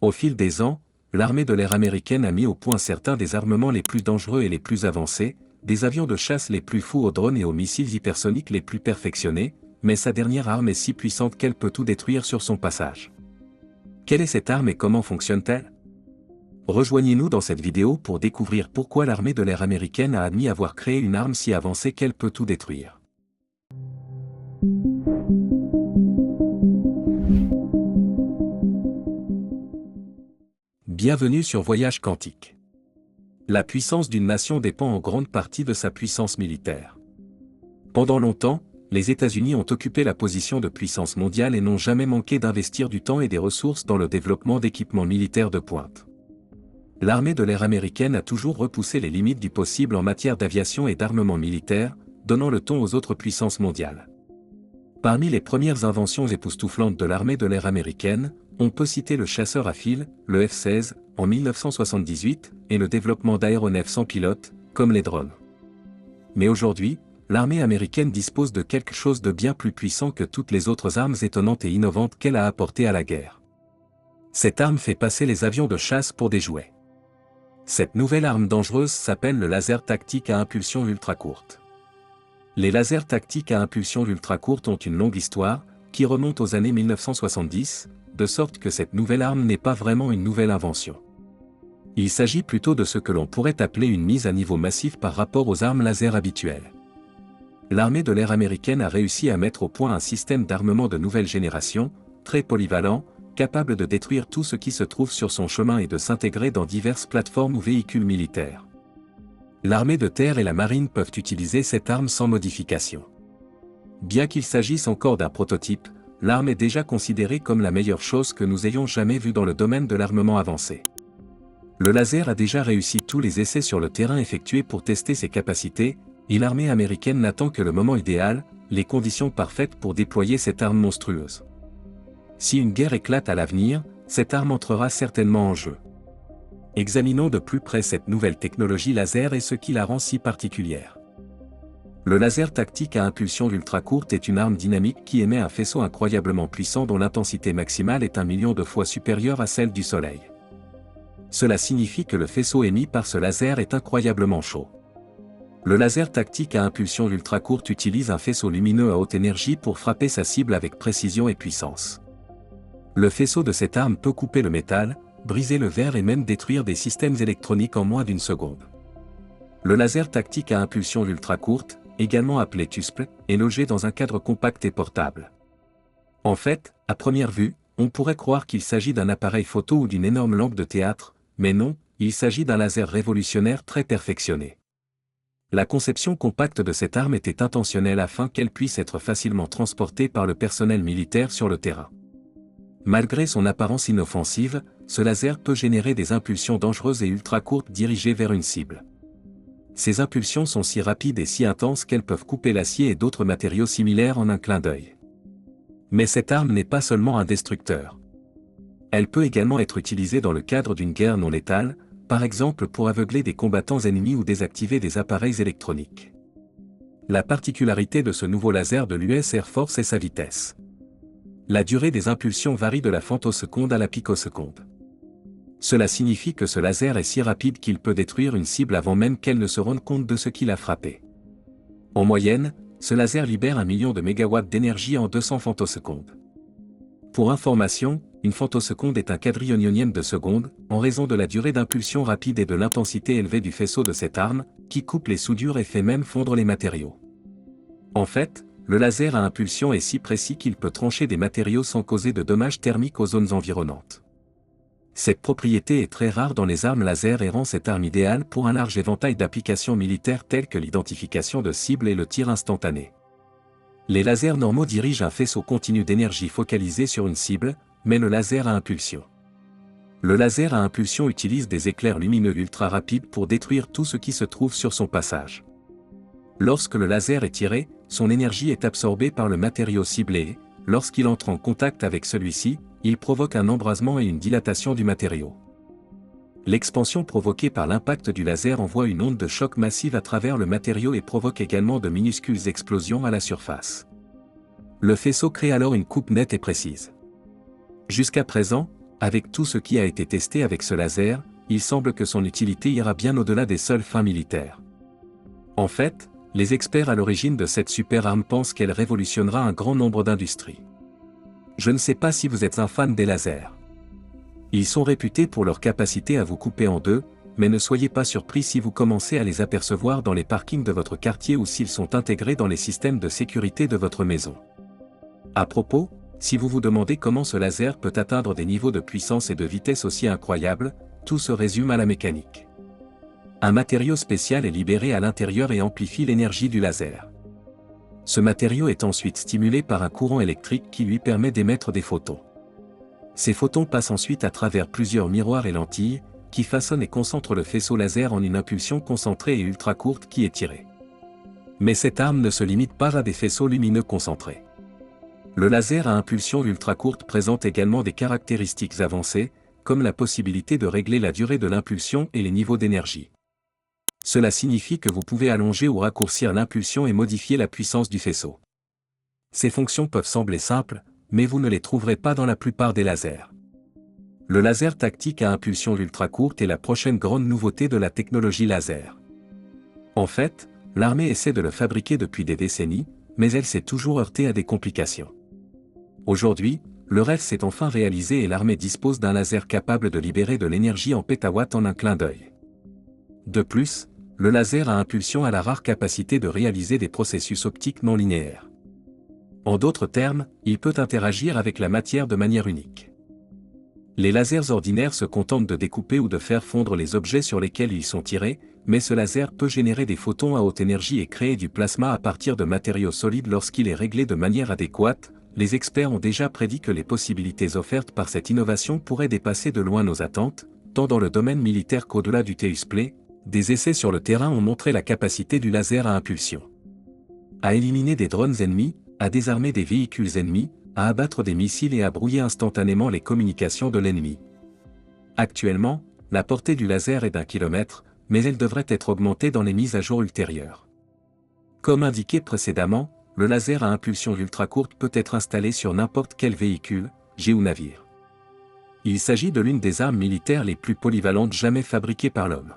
Au fil des ans, l'armée de l'air américaine a mis au point certains des armements les plus dangereux et les plus avancés, des avions de chasse les plus fous aux drones et aux missiles hypersoniques les plus perfectionnés, mais sa dernière arme est si puissante qu'elle peut tout détruire sur son passage. Quelle est cette arme et comment fonctionne-t-elle? Rejoignez-nous dans cette vidéo pour découvrir pourquoi l'armée de l'air américaine a admis avoir créé une arme si avancée qu'elle peut tout détruire. Bienvenue sur Voyage Quantique. La puissance d'une nation dépend en grande partie de sa puissance militaire. Pendant longtemps, les États-Unis ont occupé la position de puissance mondiale et n'ont jamais manqué d'investir du temps et des ressources dans le développement d'équipements militaires de pointe. L'armée de l'air américaine a toujours repoussé les limites du possible en matière d'aviation et d'armement militaire, donnant le ton aux autres puissances mondiales. Parmi les premières inventions époustouflantes de l'armée de l'air américaine, on peut citer le chasseur à fil, le F-16, en 1978, et le développement d'aéronefs sans pilote, comme les drones. Mais aujourd'hui, l'armée américaine dispose de quelque chose de bien plus puissant que toutes les autres armes étonnantes et innovantes qu'elle a apportées à la guerre. Cette arme fait passer les avions de chasse pour des jouets. Cette nouvelle arme dangereuse s'appelle le laser tactique à impulsion ultra courte. Les lasers tactiques à impulsion ultra courte ont une longue histoire, qui remonte aux années 1970, de sorte que cette nouvelle arme n'est pas vraiment une nouvelle invention. Il s'agit plutôt de ce que l'on pourrait appeler une mise à niveau massif par rapport aux armes laser habituelles. L'armée de l'air américaine a réussi à mettre au point un système d'armement de nouvelle génération, très polyvalent, capable de détruire tout ce qui se trouve sur son chemin et de s'intégrer dans diverses plateformes ou véhicules militaires. L'armée de terre et la marine peuvent utiliser cette arme sans modification. Bien qu'il s'agisse encore d'un prototype, l'arme est déjà considérée comme la meilleure chose que nous ayons jamais vue dans le domaine de l'armement avancé. Le laser a déjà réussi tous les essais sur le terrain effectués pour tester ses capacités, et l'armée américaine n'attend que le moment idéal, les conditions parfaites pour déployer cette arme monstrueuse. Si une guerre éclate à l'avenir, cette arme entrera certainement en jeu. Examinons de plus près cette nouvelle technologie laser et ce qui la rend si particulière. Le laser tactique à impulsion ultra courte est une arme dynamique qui émet un faisceau incroyablement puissant dont l'intensité maximale est 1 million de fois supérieure à celle du Soleil. Cela signifie que le faisceau émis par ce laser est incroyablement chaud. Le laser tactique à impulsion ultra courte utilise un faisceau lumineux à haute énergie pour frapper sa cible avec précision et puissance. Le faisceau de cette arme peut couper le métal, briser le verre et même détruire des systèmes électroniques en moins d'une seconde. Le laser tactique à impulsion ultra courte, également appelé TUSP, est logé dans un cadre compact et portable. En fait, à première vue, on pourrait croire qu'il s'agit d'un appareil photo ou d'une énorme lampe de théâtre, mais non, il s'agit d'un laser révolutionnaire très perfectionné. La conception compacte de cette arme était intentionnelle afin qu'elle puisse être facilement transportée par le personnel militaire sur le terrain. Malgré son apparence inoffensive, ce laser peut générer des impulsions dangereuses et ultra courtes dirigées vers une cible. Ces impulsions sont si rapides et si intenses qu'elles peuvent couper l'acier et d'autres matériaux similaires en un clin d'œil. Mais cette arme n'est pas seulement un destructeur. Elle peut également être utilisée dans le cadre d'une guerre non létale, par exemple pour aveugler des combattants ennemis ou désactiver des appareils électroniques. La particularité de ce nouveau laser de l'US Air Force est sa vitesse. La durée des impulsions varie de la femtoseconde à la picoseconde. Cela signifie que ce laser est si rapide qu'il peut détruire une cible avant même qu'elle ne se rende compte de ce qui l'a frappée. En moyenne, ce laser libère 1 million de mégawatts d'énergie en 200 femtosecondes. Pour information, une femtoseconde est un quadrillonionième de seconde, en raison de la durée d'impulsion rapide et de l'intensité élevée du faisceau de cette arme, qui coupe les soudures et fait même fondre les matériaux. En fait, le laser à impulsion est si précis qu'il peut trancher des matériaux sans causer de dommages thermiques aux zones environnantes. Cette propriété est très rare dans les armes laser et rend cette arme idéale pour un large éventail d'applications militaires telles que l'identification de cibles et le tir instantané. Les lasers normaux dirigent un faisceau continu d'énergie focalisé sur une cible, mais le laser à impulsion. Le laser à impulsion utilise des éclairs lumineux ultra rapides pour détruire tout ce qui se trouve sur son passage. Lorsque le laser est tiré, son énergie est absorbée par le matériau ciblé et, lorsqu'il entre en contact avec celui-ci, il provoque un embrasement et une dilatation du matériau. L'expansion provoquée par l'impact du laser envoie une onde de choc massive à travers le matériau et provoque également de minuscules explosions à la surface. Le faisceau crée alors une coupe nette et précise. Jusqu'à présent, avec tout ce qui a été testé avec ce laser, il semble que son utilité ira bien au-delà des seules fins militaires. En fait, les experts à l'origine de cette super arme pensent qu'elle révolutionnera un grand nombre d'industries. Je ne sais pas si vous êtes un fan des lasers. Ils sont réputés pour leur capacité à vous couper en deux, mais ne soyez pas surpris si vous commencez à les apercevoir dans les parkings de votre quartier ou s'ils sont intégrés dans les systèmes de sécurité de votre maison. À propos, si vous vous demandez comment ce laser peut atteindre des niveaux de puissance et de vitesse aussi incroyables, tout se résume à la mécanique. Un matériau spécial est libéré à l'intérieur et amplifie l'énergie du laser. Ce matériau est ensuite stimulé par un courant électrique qui lui permet d'émettre des photons. Ces photons passent ensuite à travers plusieurs miroirs et lentilles, qui façonnent et concentrent le faisceau laser en une impulsion concentrée et ultra courte qui est tirée. Mais cette arme ne se limite pas à des faisceaux lumineux concentrés. Le laser à impulsion ultra courte présente également des caractéristiques avancées, comme la possibilité de régler la durée de l'impulsion et les niveaux d'énergie. Cela signifie que vous pouvez allonger ou raccourcir l'impulsion et modifier la puissance du faisceau. Ces fonctions peuvent sembler simples, mais vous ne les trouverez pas dans la plupart des lasers. Le laser tactique à impulsion ultra courte est la prochaine grande nouveauté de la technologie laser. En fait, l'armée essaie de le fabriquer depuis des décennies, mais elle s'est toujours heurtée à des complications. Aujourd'hui, le rêve s'est enfin réalisé et l'armée dispose d'un laser capable de libérer de l'énergie en pétawatts en un clin d'œil. De plus, le laser à impulsion a la rare capacité de réaliser des processus optiques non linéaires. En d'autres termes, il peut interagir avec la matière de manière unique. Les lasers ordinaires se contentent de découper ou de faire fondre les objets sur lesquels ils sont tirés, mais ce laser peut générer des photons à haute énergie et créer du plasma à partir de matériaux solides lorsqu'il est réglé de manière adéquate. Les experts ont déjà prédit que les possibilités offertes par cette innovation pourraient dépasser de loin nos attentes, tant dans le domaine militaire qu'au-delà du TUSPLE. Des essais sur le terrain ont montré la capacité du laser à impulsion à éliminer des drones ennemis, à désarmer des véhicules ennemis, à abattre des missiles et à brouiller instantanément les communications de l'ennemi. Actuellement, la portée du laser est d'1 kilomètre, mais elle devrait être augmentée dans les mises à jour ultérieures. Comme indiqué précédemment, le laser à impulsion ultra courte peut être installé sur n'importe quel véhicule, jet ou navire. Il s'agit de l'une des armes militaires les plus polyvalentes jamais fabriquées par l'homme.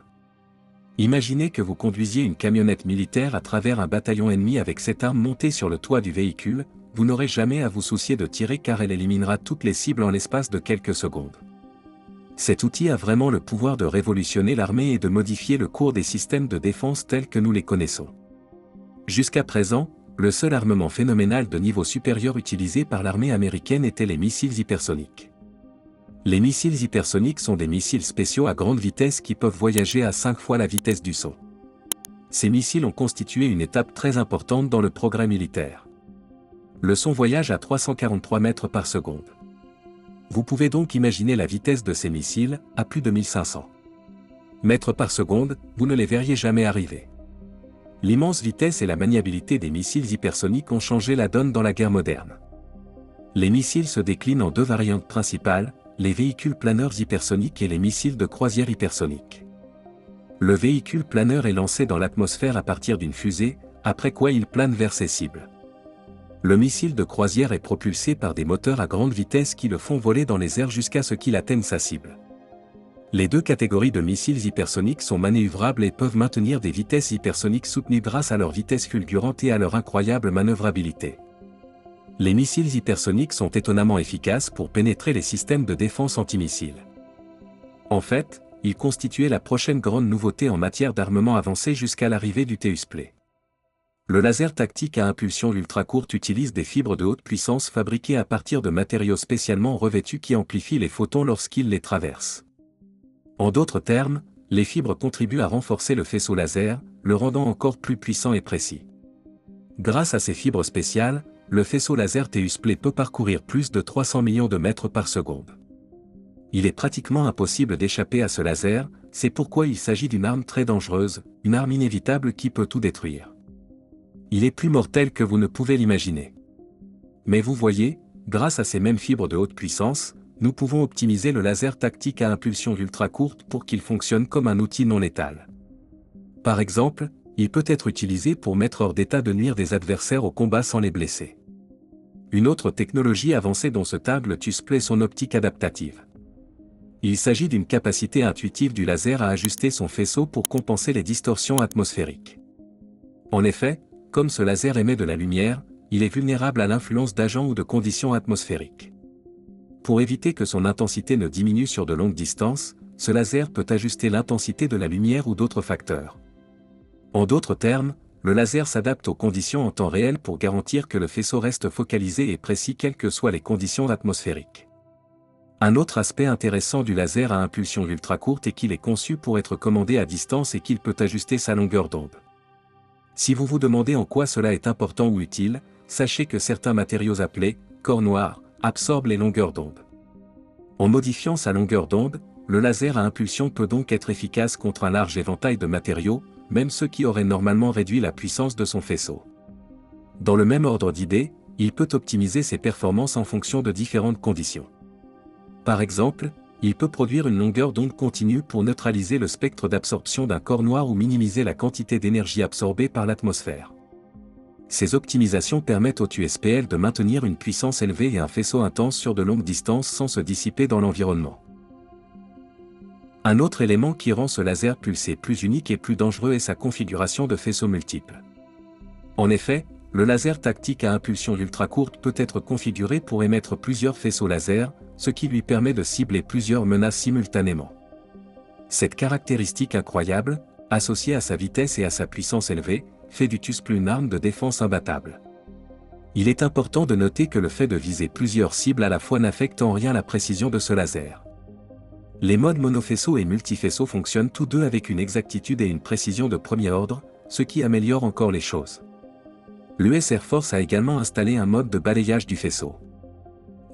Imaginez que vous conduisiez une camionnette militaire à travers un bataillon ennemi avec cette arme montée sur le toit du véhicule, vous n'aurez jamais à vous soucier de tirer car elle éliminera toutes les cibles en l'espace de quelques secondes. Cet outil a vraiment le pouvoir de révolutionner l'armée et de modifier le cours des systèmes de défense tels que nous les connaissons. Jusqu'à présent, le seul armement phénoménal de niveau supérieur utilisé par l'armée américaine était les missiles hypersoniques. Les missiles hypersoniques sont des missiles spéciaux à grande vitesse qui peuvent voyager à 5 fois la vitesse du son. Ces missiles ont constitué une étape très importante dans le progrès militaire. Le son voyage à 343 mètres par seconde. Vous pouvez donc imaginer la vitesse de ces missiles, à plus de 1500 mètres par seconde, vous ne les verriez jamais arriver. L'immense vitesse et la maniabilité des missiles hypersoniques ont changé la donne dans la guerre moderne. Les missiles se déclinent en deux variantes principales, les véhicules planeurs hypersoniques et les missiles de croisière hypersoniques. Le véhicule planeur est lancé dans l'atmosphère à partir d'une fusée, après quoi il plane vers ses cibles. Le missile de croisière est propulsé par des moteurs à grande vitesse qui le font voler dans les airs jusqu'à ce qu'il atteigne sa cible. Les deux catégories de missiles hypersoniques sont manœuvrables et peuvent maintenir des vitesses hypersoniques soutenues grâce à leur vitesse fulgurante et à leur incroyable manœuvrabilité. Les missiles hypersoniques sont étonnamment efficaces pour pénétrer les systèmes de défense antimissiles. En fait, ils constituaient la prochaine grande nouveauté en matière d'armement avancé jusqu'à l'arrivée du TUSPLE. Le laser tactique à impulsion ultra courte utilise des fibres de haute puissance fabriquées à partir de matériaux spécialement revêtus qui amplifient les photons lorsqu'ils les traversent. En d'autres termes, les fibres contribuent à renforcer le faisceau laser, le rendant encore plus puissant et précis. Grâce à ces fibres spéciales, le faisceau laser TUSPLE peut parcourir plus de 300 millions de mètres par seconde. Il est pratiquement impossible d'échapper à ce laser, c'est pourquoi il s'agit d'une arme très dangereuse, une arme inévitable qui peut tout détruire. Il est plus mortel que vous ne pouvez l'imaginer. Mais vous voyez, grâce à ces mêmes fibres de haute puissance, nous pouvons optimiser le laser tactique à impulsion ultra courte pour qu'il fonctionne comme un outil non létal. Par exemple, il peut être utilisé pour mettre hors d'état de nuire des adversaires au combat sans les blesser. Une autre technologie avancée dont se targue le TUSPLE est son optique adaptative. Il s'agit d'une capacité intuitive du laser à ajuster son faisceau pour compenser les distorsions atmosphériques. En effet, comme ce laser émet de la lumière, il est vulnérable à l'influence d'agents ou de conditions atmosphériques. Pour éviter que son intensité ne diminue sur de longues distances, ce laser peut ajuster l'intensité de la lumière ou d'autres facteurs. En d'autres termes, le laser s'adapte aux conditions en temps réel pour garantir que le faisceau reste focalisé et précis quelles que soient les conditions atmosphériques. Un autre aspect intéressant du laser à impulsion ultra courte est qu'il est conçu pour être commandé à distance et qu'il peut ajuster sa longueur d'onde. Si vous vous demandez en quoi cela est important ou utile, sachez que certains matériaux appelés corps noirs absorbent les longueurs d'onde. En modifiant sa longueur d'onde, le laser à impulsion peut donc être efficace contre un large éventail de matériaux, même ceux qui auraient normalement réduit la puissance de son faisceau. Dans le même ordre d'idées, il peut optimiser ses performances en fonction de différentes conditions. Par exemple, il peut produire une longueur d'onde continue pour neutraliser le spectre d'absorption d'un corps noir ou minimiser la quantité d'énergie absorbée par l'atmosphère. Ces optimisations permettent au TUSPL de maintenir une puissance élevée et un faisceau intense sur de longues distances sans se dissiper dans l'environnement. Un autre élément qui rend ce laser pulsé plus unique et plus dangereux est sa configuration de faisceaux multiples. En effet, le laser tactique à impulsion ultra courte peut être configuré pour émettre plusieurs faisceaux laser, ce qui lui permet de cibler plusieurs menaces simultanément. Cette caractéristique incroyable, associée à sa vitesse et à sa puissance élevée, fait du TUSPL une arme de défense imbattable. Il est important de noter que le fait de viser plusieurs cibles à la fois n'affecte en rien la précision de ce laser. Les modes monofaisceau et multifaisceau fonctionnent tous deux avec une exactitude et une précision de premier ordre, ce qui améliore encore les choses. L'US Air Force a également installé un mode de balayage du faisceau.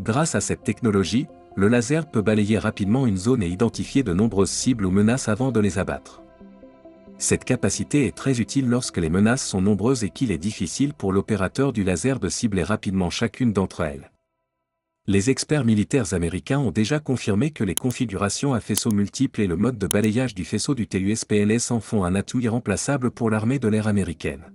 Grâce à cette technologie, le laser peut balayer rapidement une zone et identifier de nombreuses cibles ou menaces avant de les abattre. Cette capacité est très utile lorsque les menaces sont nombreuses et qu'il est difficile pour l'opérateur du laser de cibler rapidement chacune d'entre elles. Les experts militaires américains ont déjà confirmé que les configurations à faisceaux multiples et le mode de balayage du faisceau du TUSPLS en font un atout irremplaçable pour l'armée de l'air américaine.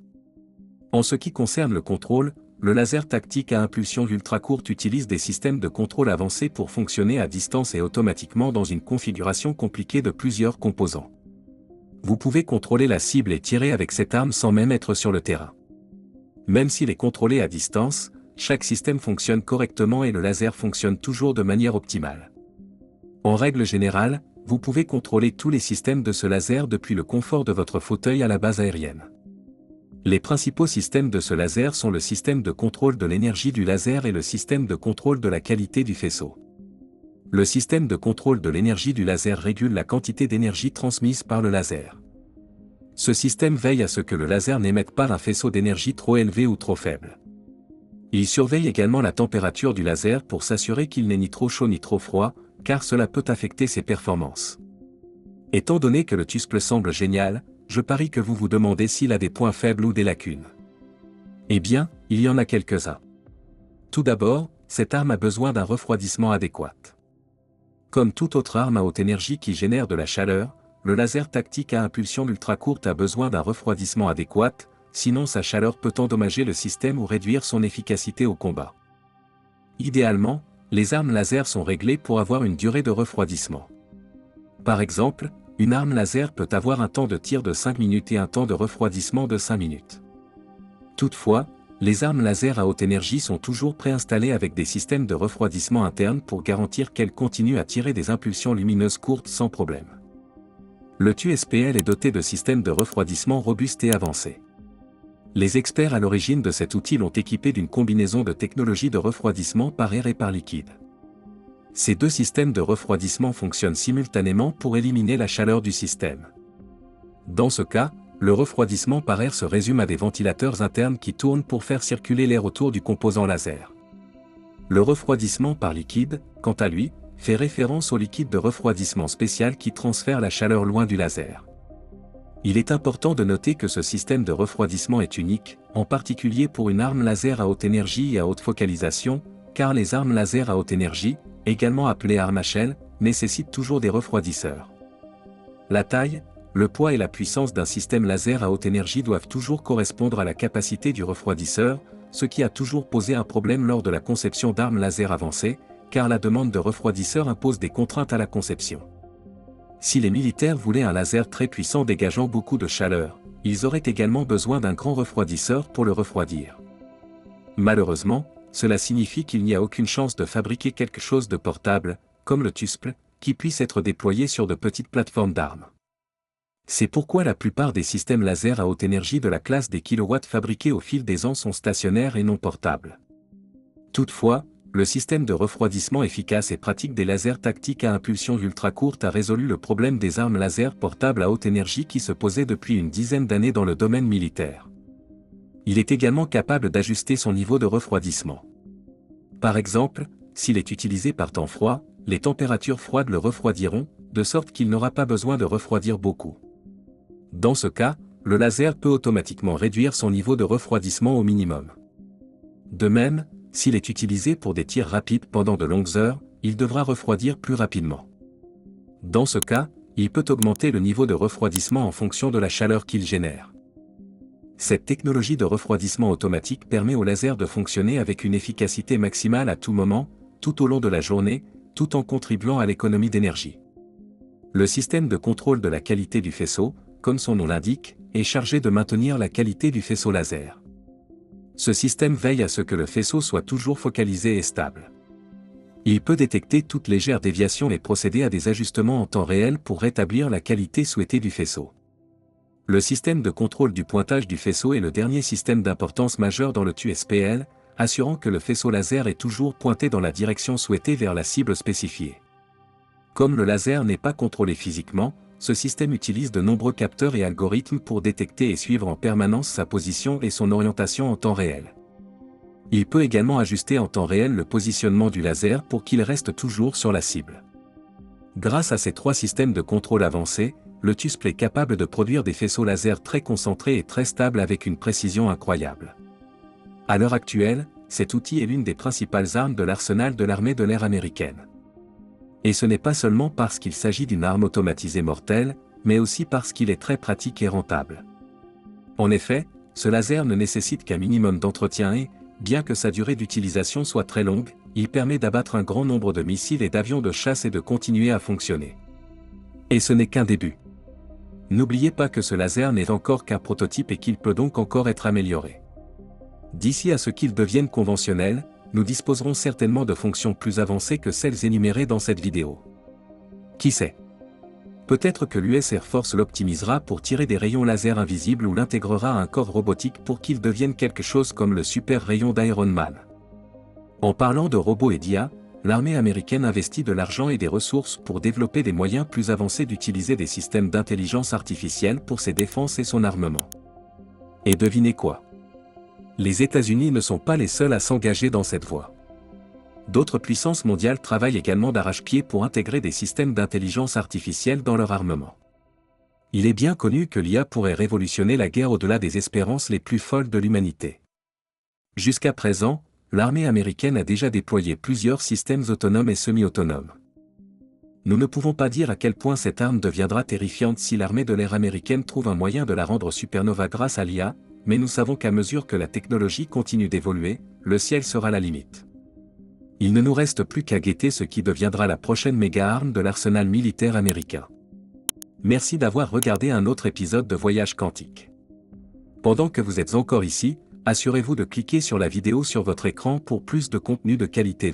En ce qui concerne le contrôle, le laser tactique à impulsion ultra courte utilise des systèmes de contrôle avancés pour fonctionner à distance et automatiquement dans une configuration compliquée de plusieurs composants. Vous pouvez contrôler la cible et tirer avec cette arme sans même être sur le terrain. Même s'il est contrôlé à distance, chaque système fonctionne correctement et le laser fonctionne toujours de manière optimale. En règle générale, vous pouvez contrôler tous les systèmes de ce laser depuis le confort de votre fauteuil à la base aérienne. Les principaux systèmes de ce laser sont le système de contrôle de l'énergie du laser et le système de contrôle de la qualité du faisceau. Le système de contrôle de l'énergie du laser régule la quantité d'énergie transmise par le laser. Ce système veille à ce que le laser n'émette pas un faisceau d'énergie trop élevé ou trop faible. Il surveille également la température du laser pour s'assurer qu'il n'est ni trop chaud ni trop froid, car cela peut affecter ses performances. Étant donné que le TUSPL semble génial, je parie que vous vous demandez s'il a des points faibles ou des lacunes. Eh bien, il y en a quelques-uns. Tout d'abord, cette arme a besoin d'un refroidissement adéquat. Comme toute autre arme à haute énergie qui génère de la chaleur, le laser tactique à impulsion ultra courte a besoin d'un refroidissement adéquat, sinon sa chaleur peut endommager le système ou réduire son efficacité au combat. Idéalement, les armes laser sont réglées pour avoir une durée de refroidissement. Par exemple, une arme laser peut avoir un temps de tir de 5 minutes et un temps de refroidissement de 5 minutes. Toutefois, les armes laser à haute énergie sont toujours préinstallées avec des systèmes de refroidissement interne pour garantir qu'elles continuent à tirer des impulsions lumineuses courtes sans problème. Le TUSPL est doté de systèmes de refroidissement robustes et avancés. Les experts à l'origine de cet outil l'ont équipé d'une combinaison de technologies de refroidissement par air et par liquide. Ces deux systèmes de refroidissement fonctionnent simultanément pour éliminer la chaleur du système. Dans ce cas, le refroidissement par air se résume à des ventilateurs internes qui tournent pour faire circuler l'air autour du composant laser. Le refroidissement par liquide, quant à lui, fait référence au liquide de refroidissement spécial qui transfère la chaleur loin du laser. Il est important de noter que ce système de refroidissement est unique, en particulier pour une arme laser à haute énergie et à haute focalisation, car les armes laser à haute énergie, également appelées armes HL, nécessitent toujours des refroidisseurs. La taille, le poids et la puissance d'un système laser à haute énergie doivent toujours correspondre à la capacité du refroidisseur, ce qui a toujours posé un problème lors de la conception d'armes laser avancées, car la demande de refroidisseur impose des contraintes à la conception. Si les militaires voulaient un laser très puissant dégageant beaucoup de chaleur, ils auraient également besoin d'un grand refroidisseur pour le refroidir. Malheureusement, cela signifie qu'il n'y a aucune chance de fabriquer quelque chose de portable, comme le TUSPL, qui puisse être déployé sur de petites plateformes d'armes. C'est pourquoi la plupart des systèmes laser à haute énergie de la classe des kilowatts fabriqués au fil des ans sont stationnaires et non portables. Toutefois, le système de refroidissement efficace et pratique des lasers tactiques à impulsion ultra courte a résolu le problème des armes laser portables à haute énergie qui se posait depuis une dizaine d'années dans le domaine militaire. Il est également capable d'ajuster son niveau de refroidissement. Par exemple, s'il est utilisé par temps froid, les températures froides le refroidiront, de sorte qu'il n'aura pas besoin de refroidir beaucoup. Dans ce cas, le laser peut automatiquement réduire son niveau de refroidissement au minimum. De même, s'il est utilisé pour des tirs rapides pendant de longues heures, il devra refroidir plus rapidement. Dans ce cas, il peut augmenter le niveau de refroidissement en fonction de la chaleur qu'il génère. Cette technologie de refroidissement automatique permet au laser de fonctionner avec une efficacité maximale à tout moment, tout au long de la journée, tout en contribuant à l'économie d'énergie. Le système de contrôle de la qualité du faisceau, comme son nom l'indique, est chargé de maintenir la qualité du faisceau laser. Ce système veille à ce que le faisceau soit toujours focalisé et stable. Il peut détecter toute légère déviation et procéder à des ajustements en temps réel pour rétablir la qualité souhaitée du faisceau. Le système de contrôle du pointage du faisceau est le dernier système d'importance majeure dans le TUSPL, assurant que le faisceau laser est toujours pointé dans la direction souhaitée vers la cible spécifiée. Comme le laser n'est pas contrôlé physiquement, ce système utilise de nombreux capteurs et algorithmes pour détecter et suivre en permanence sa position et son orientation en temps réel. Il peut également ajuster en temps réel le positionnement du laser pour qu'il reste toujours sur la cible. Grâce à ces trois systèmes de contrôle avancés, le TUSPL est capable de produire des faisceaux laser très concentrés et très stables avec une précision incroyable. À l'heure actuelle, cet outil est l'une des principales armes de l'arsenal de l'armée de l'air américaine. Et ce n'est pas seulement parce qu'il s'agit d'une arme automatisée mortelle, mais aussi parce qu'il est très pratique et rentable. En effet, ce laser ne nécessite qu'un minimum d'entretien et, bien que sa durée d'utilisation soit très longue, il permet d'abattre un grand nombre de missiles et d'avions de chasse et de continuer à fonctionner. Et ce n'est qu'un début. N'oubliez pas que ce laser n'est encore qu'un prototype et qu'il peut donc encore être amélioré. D'ici à ce qu'il devienne conventionnel, nous disposerons certainement de fonctions plus avancées que celles énumérées dans cette vidéo. Qui sait? Peut-être que l'US Air Force l'optimisera pour tirer des rayons laser invisibles ou l'intégrera à un corps robotique pour qu'il devienne quelque chose comme le super rayon d'Iron Man. En parlant de robots et d'IA, l'armée américaine investit de l'argent et des ressources pour développer des moyens plus avancés d'utiliser des systèmes d'intelligence artificielle pour ses défenses et son armement. Et devinez quoi? Les États-Unis ne sont pas les seuls à s'engager dans cette voie. D'autres puissances mondiales travaillent également d'arrache-pied pour intégrer des systèmes d'intelligence artificielle dans leur armement. Il est bien connu que l'IA pourrait révolutionner la guerre au-delà des espérances les plus folles de l'humanité. Jusqu'à présent, l'armée américaine a déjà déployé plusieurs systèmes autonomes et semi-autonomes. Nous ne pouvons pas dire à quel point cette arme deviendra terrifiante si l'armée de l'air américaine trouve un moyen de la rendre supernova grâce à l'IA, mais nous savons qu'à mesure que la technologie continue d'évoluer, le ciel sera la limite. Il ne nous reste plus qu'à guetter ce qui deviendra la prochaine méga-arme de l'arsenal militaire américain. Merci d'avoir regardé un autre épisode de Voyage Quantique. Pendant que vous êtes encore ici, assurez-vous de cliquer sur la vidéo sur votre écran pour plus de contenu de qualité.